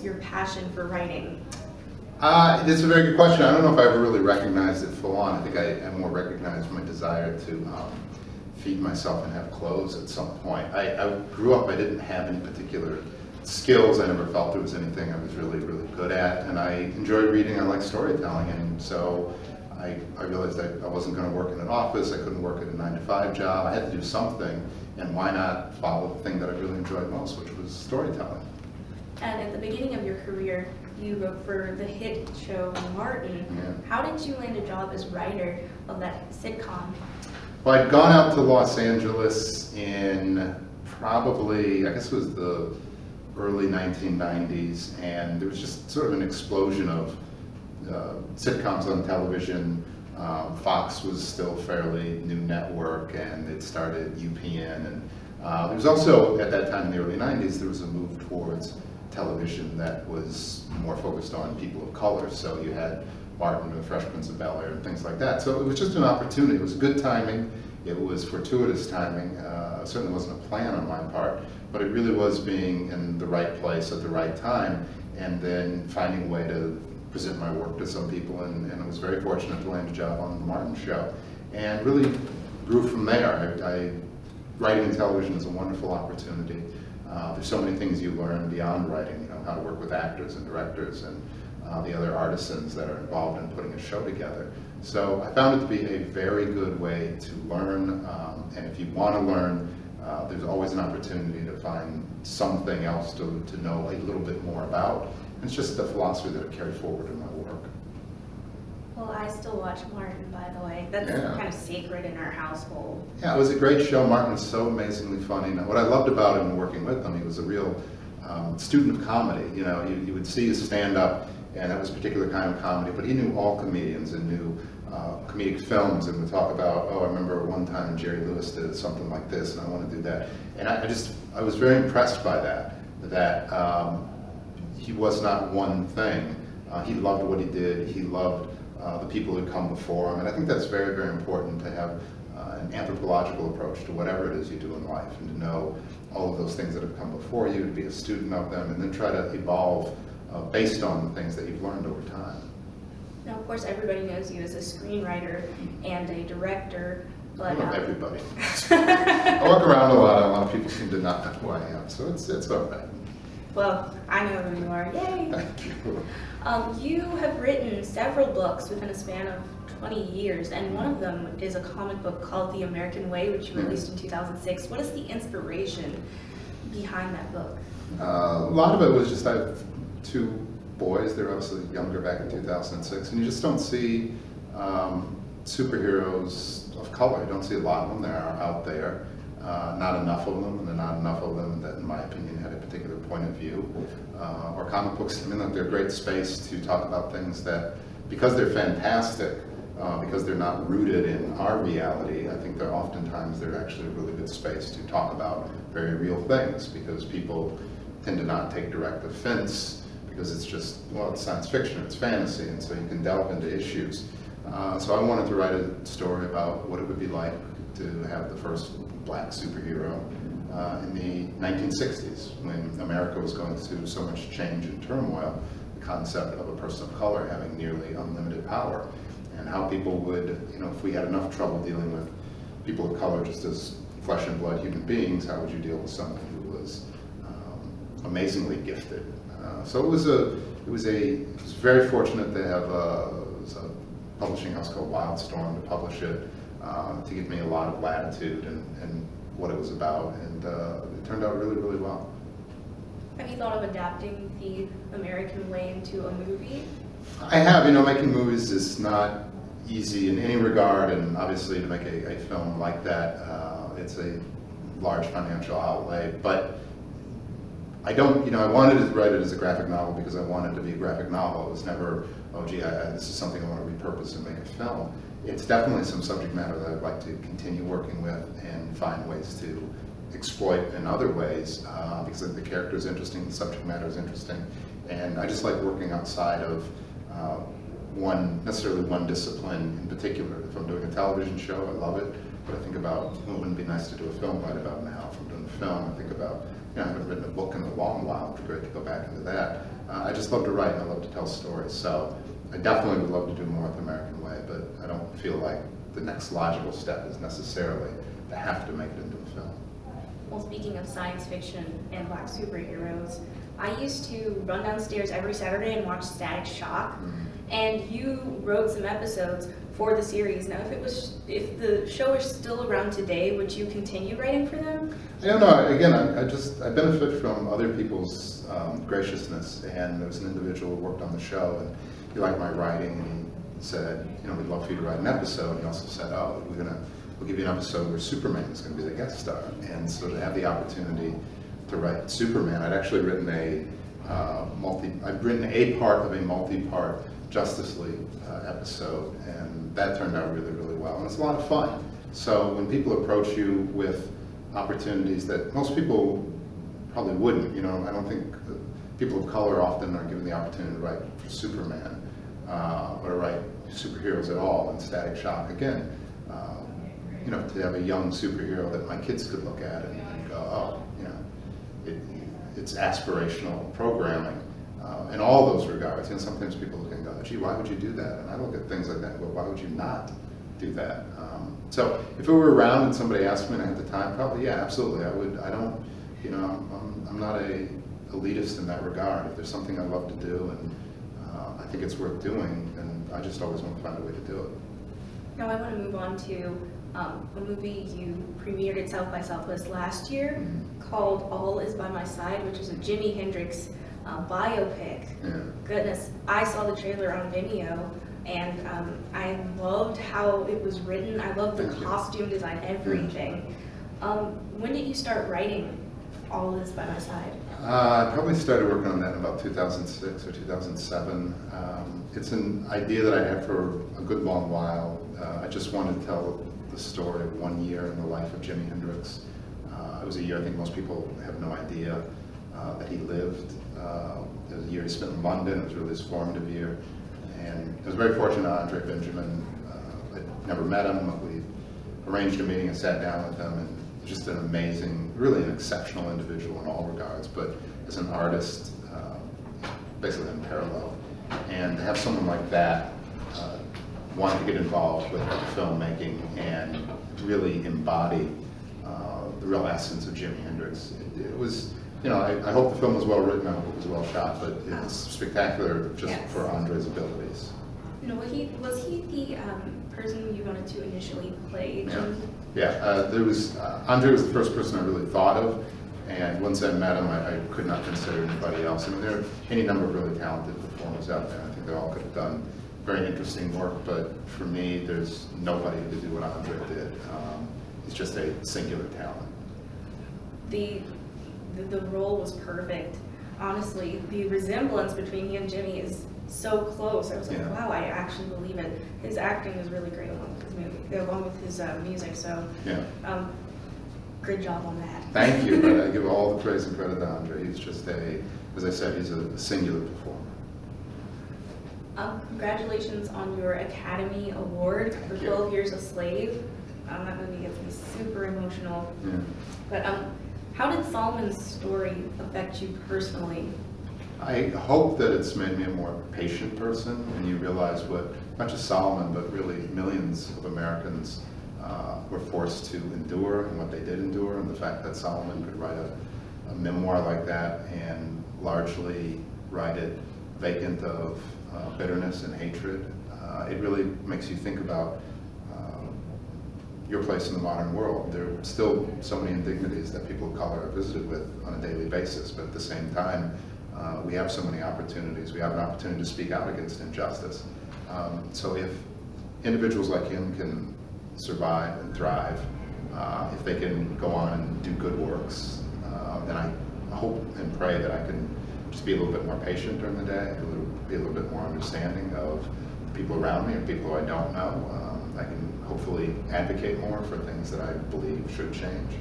your passion for writing? It's a very good question. I don't know if I ever really recognized it full on. I think I more recognized my desire to feed myself and have clothes at some point. I grew up, I didn't have any particular skills. I never felt there was anything I was really good at, and I enjoyed reading. I like storytelling, and so I realized that I wasn't going to work in an office. I couldn't work at a 9-to-5 job. I had to do something, and why not follow the thing that I really enjoyed most, which was storytelling. And at the beginning of your career, you wrote for the hit show Martin. Yeah. How did you land a job as writer of that sitcom? Well, I'd gone out to Los Angeles in probably, I guess it was the early 1990s, and there was just sort of an explosion of sitcoms on television. Fox was still a fairly new network, and it started UPN, and there was also, at that time in the early 90s, there was a move towards television that was more focused on people of color. So you had Martin and the Fresh Prince of Bel-Air and things like that. So it was just an opportunity. It was good timing. It was fortuitous timing. It certainly wasn't a plan on my part, but it really was being in the right place at the right time, and then finding a way to present my work to some people. And I was very fortunate to land a job on the Martin show, and really grew from there. Writing in television is a wonderful opportunity. There's so many things you learn beyond writing, you know, how to work with actors and directors and the other artisans that are involved in putting a show together. So I found it to be a very good way to learn, and if you want to learn, there's always an opportunity to find something else to know a little bit more about. And it's just the philosophy that I carry forward in my work. Well, I still watch Martin, by the way. That's kind of sacred in our household. Yeah, it was a great show. Martin was so amazingly funny. Now, what I loved about him working with him, he was a real student of comedy. You know, you would see his stand-up, and that was a particular kind of comedy, but he knew all comedians and knew comedic films, and would talk about, oh, I remember one time Jerry Lewis did something like this, and I want to do that. And I was very impressed by that he was not one thing. He loved what he did. He loved the people who had come before him, and I think that's very, very important, to have an anthropological approach to whatever it is you do in life, and to know all of those things that have come before you, to be a student of them, and then try to evolve based on the things that you've learned over time. Now, of course, everybody knows you as a screenwriter and a director, but Not everybody. I walk around a lot of people seem to not know who I am, so it's okay. Well, I know who you are. Yay! Thank you. You have written several books within a span of 20 years, and one of them is a comic book called The American Way, which you released in 2006. What is the inspiration behind that book? A lot of it was just, I have two boys. They're obviously younger back in 2006, and you just don't see superheroes of color. You don't see a lot of them. They are out there. Not enough of them, and there are not enough of them that, in my opinion, had a particular point of view. Or comic books, I mean, they're a great space to talk about things that, because they're fantastic, because they're not rooted in our reality, I think that oftentimes they're actually a really good space to talk about very real things, because people tend to not take direct offense, because it's just, well, it's science fiction, it's fantasy, and so you can delve into issues. So I wanted to write a story about what it would be like to have the first black superhero in the 1960s, when America was going through so much change and turmoil. The concept of a person of color having nearly unlimited power, and how people would, you know, if we had enough trouble dealing with people of color just as flesh and blood human beings, how would you deal with someone who was amazingly gifted? So it was very fortunate to have a publishing house called Wildstorm to publish it, to give me a lot of latitude and what it was about, and it turned out really, really well. Have you thought of adapting The American Way into a movie? I have. You know, making movies is not easy in any regard, and obviously to make a film like that, it's a large financial outlay, but I don't, you know, I wanted to write it as a graphic novel because I wanted it to be a graphic novel. It was never, oh gee, this is something I want to repurpose and make a film. It's definitely some subject matter that I'd like to continue working with and find ways to exploit in other ways, because the character is interesting, the subject matter is interesting, and I just like working outside of necessarily one discipline in particular. If I'm doing a television show, I love it, but I think about, well, wouldn't it be nice to do a film right about now? If I'm doing a film, I think about, you know, I haven't written a book in a long while. It'd be great to go back into that. I just love to write and I love to tell stories. So I definitely would love to do more with American Way, but I don't feel like the next logical step is necessarily to have to make it into a film. Well, speaking of science fiction and black superheroes, I used to run downstairs every Saturday and watch Static Shock. And you wrote some episodes for the series. Now, if the show is still around today, would you continue writing for them? I don't know. Again, I benefit from other people's graciousness. And there was an individual who worked on the show, and he liked my writing, and he said, you know, we'd love for you to write an episode. And he also said, oh, we'll give you an episode where Superman is going to be the guest star. And so to have the opportunity to write Superman, I'd actually written I'd written a part of a multi-part Justice League episode, and that turned out really, really well. And it's a lot of fun. So when people approach you with opportunities that most people probably wouldn't, you know, I don't think people of color often are given the opportunity to write for Superman or to write superheroes at all. And Static Shock, again, you know, to have a young superhero that my kids could look at and go, oh, you know, it's aspirational programming. In all those regards, you know, sometimes people look and go, gee, why would you do that? And I look at things like that and go, why would you not do that? So if it were around and somebody asked me and I had the time, probably, yeah, absolutely, I would. I don't, you know, I'm not a elitist in that regard. If there's something I love to do and I think it's worth doing, then I just always want to find a way to do it. Now I want to move on to a movie you premiered at South by Southwest last year called All Is By My Side, which is a Jimi Hendrix biopic. Yeah. Goodness, I saw the trailer on Vimeo, and I loved how it was written. I loved the costume design, everything. When did you start writing All Is By My Side? I probably started working on that in about 2006 or 2007. It's an idea that I had for a good long while. I just wanted to tell the story of 1 year in the life of Jimi Hendrix. It was a year I think most people have no idea that he lived. It was a year he spent in London. It was really his formative year. And I was very fortunate, Andre Benjamin. I'd never met him. We arranged a meeting and sat down with him, and just an amazing, really an exceptional individual in all regards, but as an artist, basically unparalleled. And to have someone like that want to get involved with filmmaking and really embody the real essence of Jimi Hendrix, it was, you know, I hope the film was well written, I hope it was well shot, but it's spectacular just for Andre's abilities. No, was he the person you wanted to initially play? There was Andre was the first person I really thought of, and once I met him, I could not consider anybody else. I mean, there are any number of really talented performers out there. I think they all could have done very interesting work, but for me, there's nobody who could do what Andre did. He's just a singular talent. The role was perfect. Honestly, the resemblance between he and Jimmy is so close. I was like, wow, I actually believe it. His acting was really great along with his movie, along with his music. So, good job on that. Thank you. But I give all the praise and credit to Andre. He's just as I said, he's a singular performer. Congratulations on your Academy Award for 12 Years a Slave. That movie gets me super emotional. Yeah. But how did Solomon's story affect you personally? I hope that it's made me a more patient person, and you realize what, not just Solomon, but really millions of Americans were forced to endure, and what they did endure, and the fact that Solomon could write a memoir like that and largely write it vacant of bitterness and hatred. It really makes you think about your place in the modern world. There are still so many indignities that people of color are visited with on a daily basis, but at the same time, we have so many opportunities. We have an opportunity to speak out against injustice. So if individuals like him can survive and thrive, if they can go on and do good works, then I hope and pray that I can just be a little bit more patient during the day, be a little bit more understanding of the people around me and people who I don't know. I can hopefully advocate more for things that I believe should change,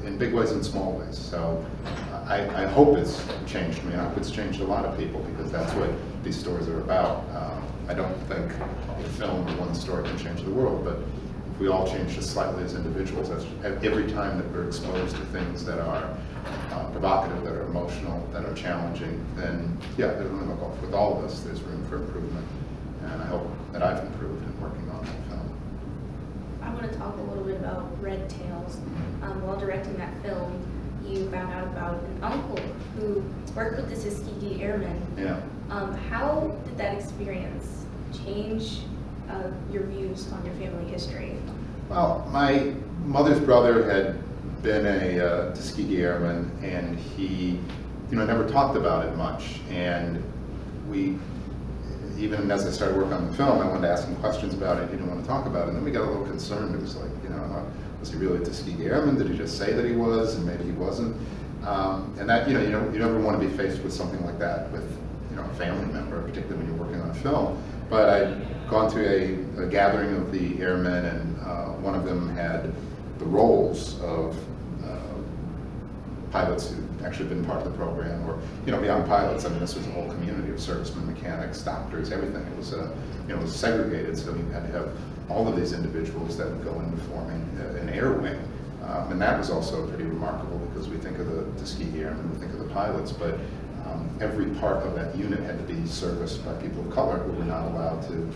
in big ways and small ways. So I hope it's changed me. I hope it's changed a lot of people, because that's what these stories are about. I don't think a film or one story can change the world, but if we all change just slightly as individuals, that's every time that we're exposed to things that are provocative, that are emotional, that are challenging, then yeah, there's room to go. With all of us, there's room for improvement, and I hope that I've improved in working on that film. I want to talk a little bit about Red Tails. While directing that film, you found out about an uncle who worked with the Tuskegee Airmen. Yeah. How did that experience change your views on your family history? Well, my mother's brother had been a Tuskegee Airman, and he, never talked about it much. And we, even as I started working on the film, I wanted to ask him questions about it. He didn't want to talk about it. And then we got a little concerned. It was like, was he really a Tuskegee Airman? Did he just say that he was, and maybe he wasn't? And that, you never want to be faced with something like that with, a family member, particularly when you're working on a film. But I'd gone to a gathering of the airmen, and one of them had the roles of pilots who'd actually been part of the program, or beyond pilots. I mean, this was a whole community of servicemen, mechanics, doctors, everything. It was it was segregated, so you had to have all of these individuals that would go into forming an air wing, and that was also pretty remarkable because we think of the Tuskegee Airmen, we think of the pilots, but every part of that unit had to be serviced by people of color who were not allowed to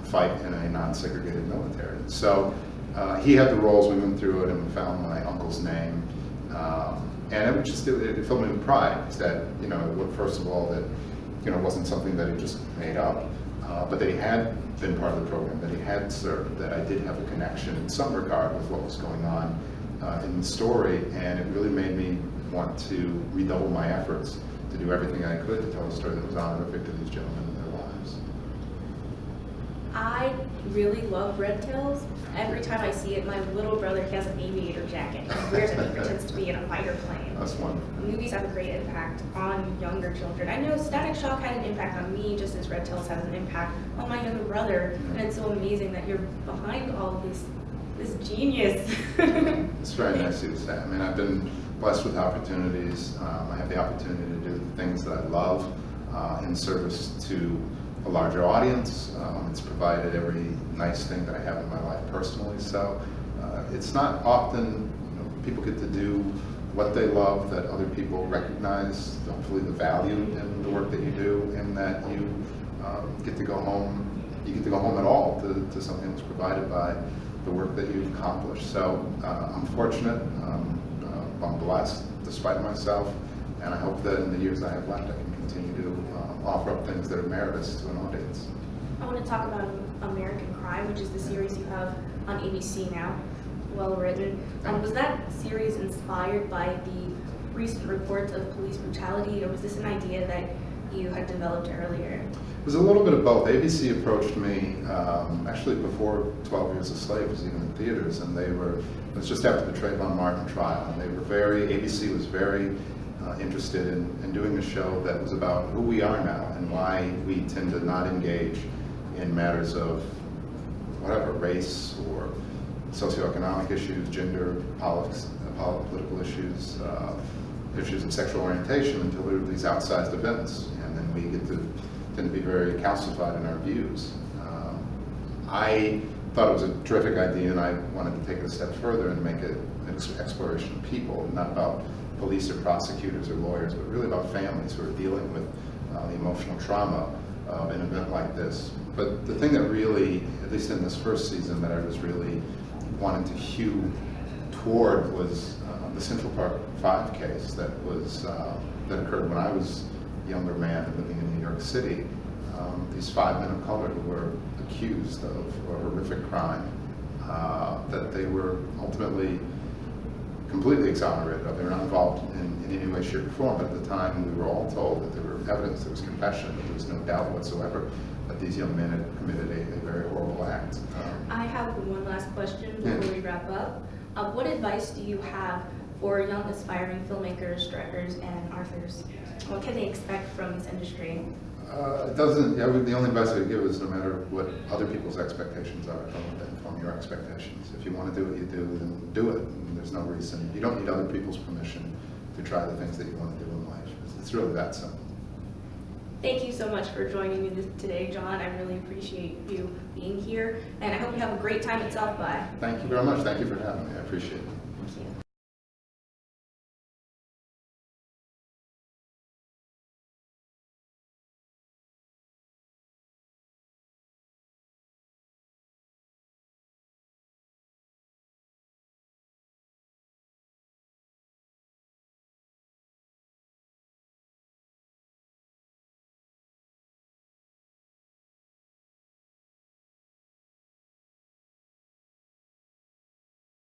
fight in a non-segregated military. So he had the roles. We went through it and we found my uncle's name. And it filled me with pride that, first of all, that, it wasn't something that he just made up, but that he had been part of the program, that he had served, that I did have a connection in some regard with what was going on in the story, and it really made me want to redouble my efforts to do everything I could to tell a story that was honorific to these gentlemen and their lives. I really love Red Tails. Every time I see it, my little brother has an aviator jacket. He wears it and pretends to be in a fighter plane. That's wonderful. Movies have a great impact on younger children. I know Static Shock had an impact on me, just as Red Tails has an impact on my younger brother. And it's so amazing that you're behind all of this genius. It's very nice of you to say. I mean, I've been blessed with opportunities. I have the opportunity to do the things that I love in service to a larger audience. It's provided every nice thing that I have in my life personally. So it's not often people get to do what they love that other people recognize, hopefully the value in the work that you do, and that you get to go home. You get to go home at all to something that's provided by the work that you've accomplished. So I'm fortunate. I'm blessed despite myself, and I hope that in the years I have left I can continue to offer up things that are meritorious to an audience. I want to talk about American Crime, which is the series you have on ABC now. Well written. Was that series inspired by the recent reports of police brutality, or was this an idea that you had developed earlier? It was a little bit of both. ABC approached me actually before 12 Years a Slave was even in theaters, and it was just after the Trayvon Martin trial, and ABC was very interested in doing a show that was about who we are now and why we tend to not engage in matters of whatever, race or socioeconomic issues, gender, politics, political issues, issues of sexual orientation until there are these outsized events, and then we tend to be very calcified in our views. I thought it was a terrific idea, and I wanted to take it a step further and make it an exploration of people, not about police or prosecutors or lawyers, but really about families who are dealing with the emotional trauma of an event like this. But the thing that really, at least in this first season, that I was really wanting to hew toward was the Central Park 5 case that occurred when I was a younger man living in New York City. These 5 men of color who were accused of a horrific crime that they were ultimately completely exonerated of. They were not involved in any way, shape, or form, but at the time we were all told that there were evidence, there was confession, that there was no doubt whatsoever that these young men had committed a very horrible act. I have one last question before we wrap up. What advice do you have for young aspiring filmmakers, directors, and authors? What can they expect from this industry? The only advice I would give is no matter what other people's expectations are, don't let that inform your expectations. If you want to do what you do, then do it. And there's no reason. You don't need other people's permission to try the things that you want to do in life. It's really that simple. Thank you so much for joining me today, John. I really appreciate you being here, and I hope you have a great time at South by. Thank you very much. Thank you for having me. I appreciate it. Thank you.